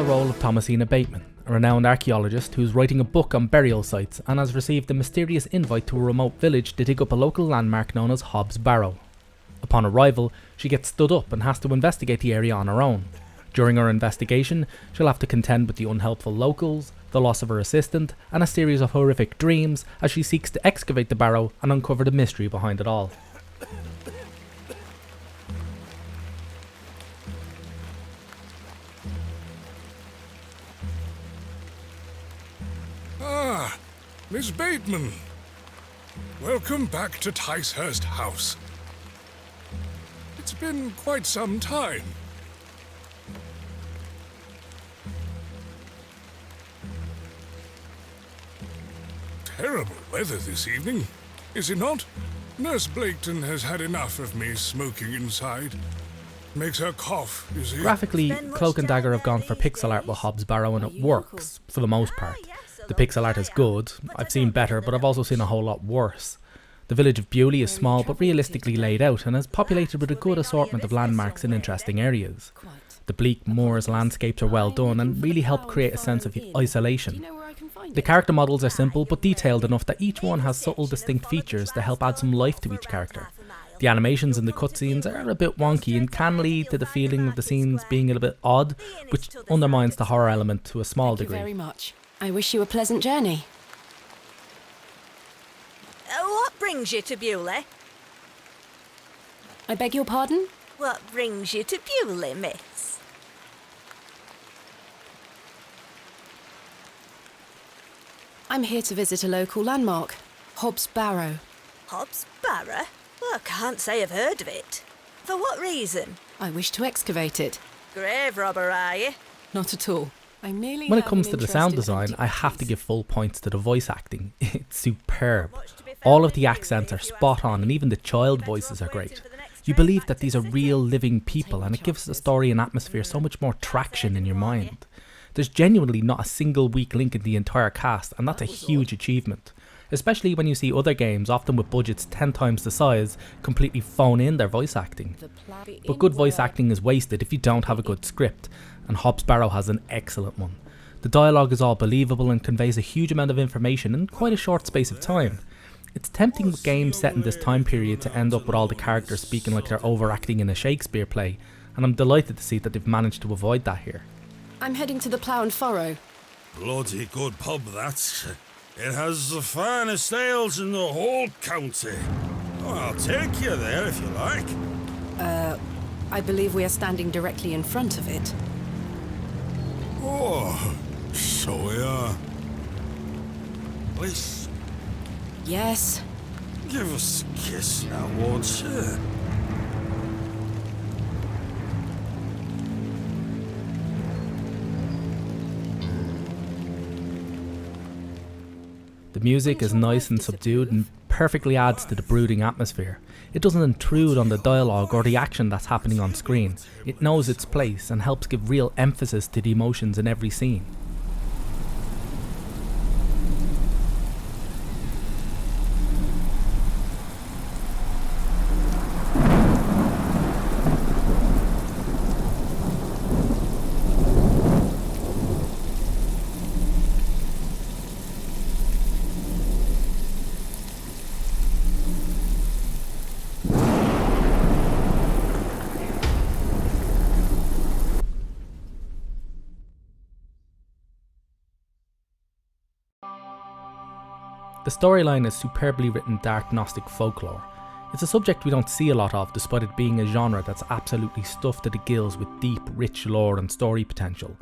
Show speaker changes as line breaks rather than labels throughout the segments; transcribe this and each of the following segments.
role of Thomasina Bateman, a renowned archaeologist who's writing a book on burial sites and has received a mysterious invite to a remote village to dig up a local landmark known as Hob's Barrow. Upon arrival, she gets stood up and has to investigate the area on her own. During her investigation, she'll have to contend with the unhelpful locals, the loss of her assistant, and a series of horrific dreams as she seeks to excavate the barrow and uncover the mystery behind it all.
Ah, Miss Bateman. Welcome back to Ticehurst House. It's been quite some time. Terrible weather this evening, is it not? Nurse Blaketon has had enough of me smoking inside. Makes her cough, you see.
Graphically, Cloak and Dagger have gone for pixel art with Hob's Barrow and it works, for the most part. The pixel art is good, I've seen better, but I've also seen a whole lot worse. The village of Bewley is small but realistically laid out and is populated with a good assortment of landmarks in interesting areas. The bleak moors landscapes are well done and really help create a sense of isolation. The character models are simple but detailed enough that each one has subtle distinct features to help add some life to each character. The animations in the cutscenes are a bit wonky and can lead to the feeling of the scenes being a little bit odd, which undermines the horror element to a small degree.
Thank you very much. I wish you a pleasant journey.
What brings you to Bewley?
I beg your pardon?
What brings you to Bewley, miss?
I'm here to visit a local landmark, Hob's Barrow.
Hob's Barrow? Well, I can't say I've heard of it. For what reason?
I wish to excavate it.
Grave robber, are you?
Not at all.
When it comes to the sound design, I have to give full points to the voice acting. It's superb. All of the accents are spot on and even the child voices are great. You believe that these are real living people and it gives the story and atmosphere so much more traction in your mind. There's genuinely not a single weak link in the entire cast and that's a huge achievement. Especially when you see other games, often with budgets 10 times the size, completely phone in their voice acting. But good voice acting is wasted if you don't have a good script, and Hob's Barrow has an excellent one. The dialogue is all believable and conveys a huge amount of information in quite a short space of time. It's tempting with games set in this time period to end up with all the characters speaking like they're overacting in a Shakespeare play, and I'm delighted to see that they've managed to avoid that here.
I'm heading to the Plough and Furrow.
Bloody good pub, that. It has the finest ales in the whole county. Oh, I'll take you there if you like.
I believe we are standing directly in front of it.
Oh, so we are. Please,
Yes.
give us a kiss now, won't you?
The music is nice and subdued and perfectly adds to the brooding atmosphere. It doesn't intrude on the dialogue or the action that's happening on screen. It knows its place and helps give real emphasis to the emotions in every scene. The storyline is superbly written dark Gnostic folklore. It's a subject we don't see a lot of despite it being a genre that's absolutely stuffed to the gills with deep, rich lore and story potential.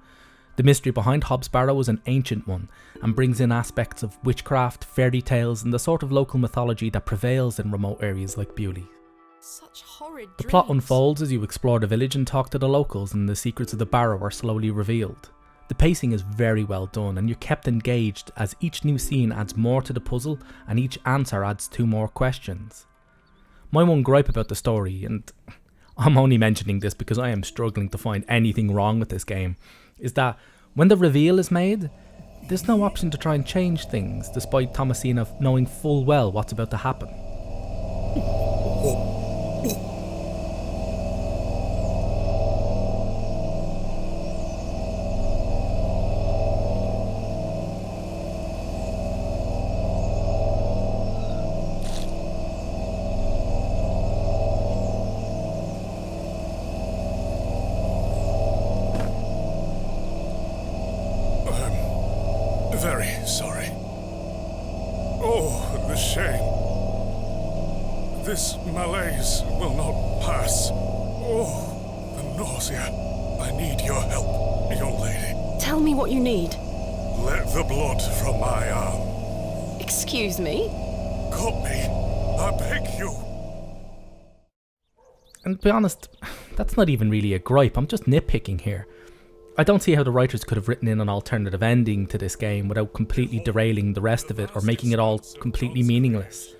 The mystery behind Hob's Barrow is an ancient one and brings in aspects of witchcraft, fairy tales and the sort of local mythology that prevails in remote areas like Bewley.
Such horrid
The plot unfolds as you explore the village and talk to the locals and the secrets of the Barrow are slowly revealed. The pacing is very well done and you're kept engaged as each new scene adds more to the puzzle and each answer adds 2 more questions. My one gripe about the story, and I'm only mentioning this because I am struggling to find anything wrong with this game, is that when the reveal is made, there's no option to try and change things despite Thomasina knowing full well what's about to happen.
This malaise will not pass. Oh, the nausea. I need your help, young lady.
Tell me what you need.
Let the blood from my arm.
Excuse me?
Cut me. I beg you.
And to be honest, that's not even really a gripe, I'm just nitpicking here. I don't see how the writers could have written in an alternative ending to this game without completely derailing the rest of it or making it all completely meaningless.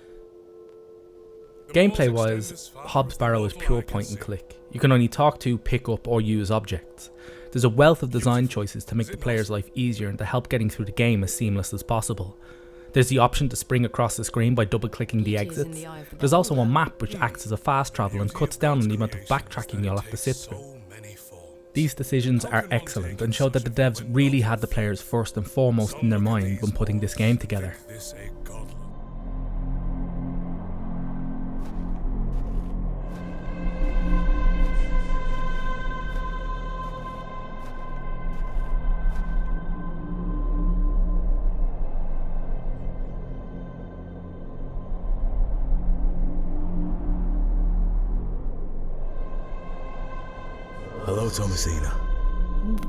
Gameplay wise, Hob's Barrow is pure point and click. You can only talk to, pick up or use objects. There's a wealth of design choices to make the player's life easier and to help getting through the game as seamless as possible. There's the option to spring across the screen by double clicking the exits. There's also a map which acts as a fast travel and cuts down on the amount of backtracking you'll have to sit through. These decisions are excellent and show that the devs really had the players first and foremost in their mind when putting this game together.
Hello, Thomasina.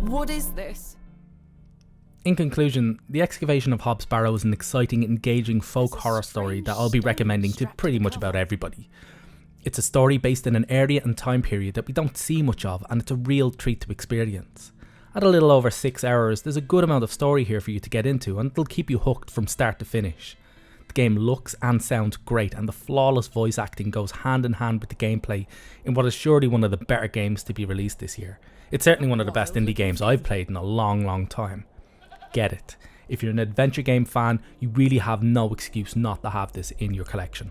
What is this?
In conclusion, the Excavation of Hob's Barrow is an exciting, engaging folk horror story that I'll be recommending to pretty much about everybody. It's a story based in an area and time period that we don't see much of, and it's a real treat to experience. At a little over 6 hours, there's a good amount of story here for you to get into, and it'll keep you hooked from start to finish. The game looks and sounds great, and the flawless voice acting goes hand in hand with the gameplay in what is surely one of the better games to be released this year. It's certainly one of the best indie games I've played in a long time. Get it. If you're an adventure game fan, you really have no excuse not to have this in your collection.